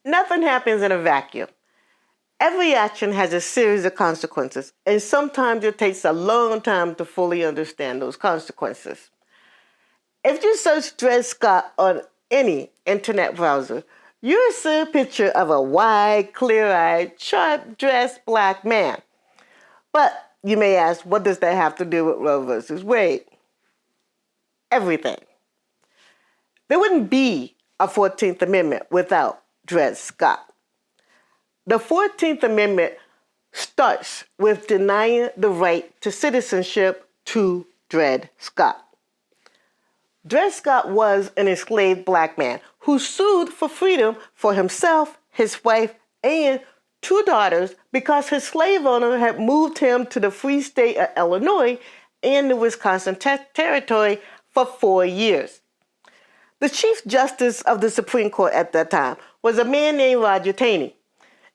Nothing happens in a vacuum. Every action has a series of consequences, and sometimes it takes a long time to fully understand those consequences. If you search Dred Scott on any internet browser, you'll see a picture of a wide, clear-eyed, sharp-dressed black man. But you may ask, what does that have to do with Roe versus Wade? Everything. There wouldn't be a 14th Amendment without Dred Scott. The 14th Amendment starts with denying the right to citizenship to Dred Scott. Dred Scott was an enslaved black man who sued for freedom for himself, his wife, and 2 daughters because his slave owner had moved him to the free state of Illinois and the Wisconsin Territory for 4 years. The Chief Justice of the Supreme Court at that time was a man named Roger Taney.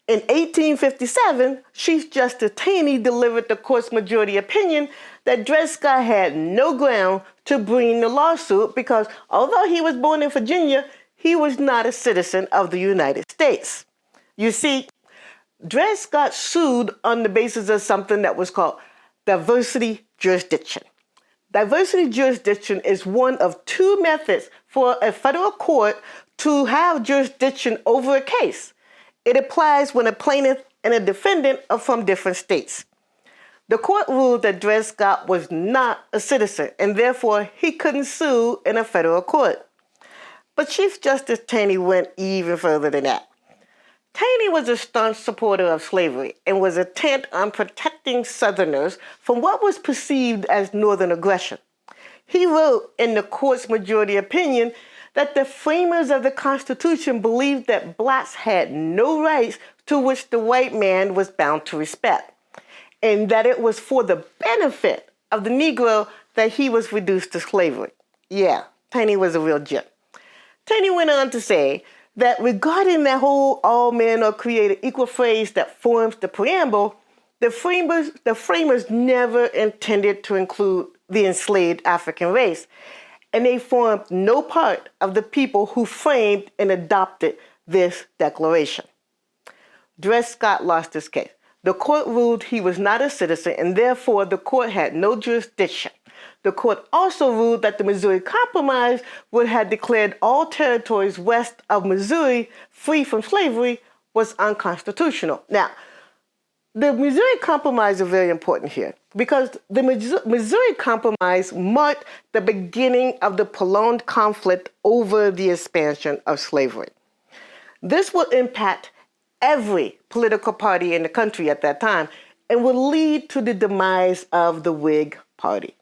In 1857, Chief Justice Taney delivered the court's majority opinion that Dred Scott had no ground to bring the lawsuit because although he was born in Virginia, he was not a citizen of the United States. You see, Dred Scott sued on the basis of something that was called diversity jurisdiction. Diversity jurisdiction is one of 2 methods for a federal court to have jurisdiction over a case. It applies when a plaintiff and a defendant are from different states. The court ruled that Dred Scott was not a citizen and therefore he couldn't sue in a federal court. But Chief Justice Taney went even further than that. Taney was a staunch supporter of slavery and was intent on protecting Southerners from what was perceived as Northern aggression. He wrote in the court's majority opinion that the framers of the Constitution believed that blacks had no rights to which the white man was bound to respect, and that it was for the benefit of the Negro that he was reduced to slavery. Yeah, Taney was a real gem. Taney went on to say that regarding that whole all men are created equal phrase that forms the preamble, the framers never intended to include the enslaved African race, and they formed no part of the people who framed and adopted this declaration. Dred Scott lost his case. The court ruled he was not a citizen, and therefore the court had no jurisdiction. The court also ruled that the Missouri Compromise would have declared all territories west of Missouri free from slavery was unconstitutional. Now, the Missouri Compromise is very important here because the Missouri Compromise marked the beginning of the prolonged conflict over the expansion of slavery. This would impact every political party in the country at that time and would lead to the demise of the Whig Party.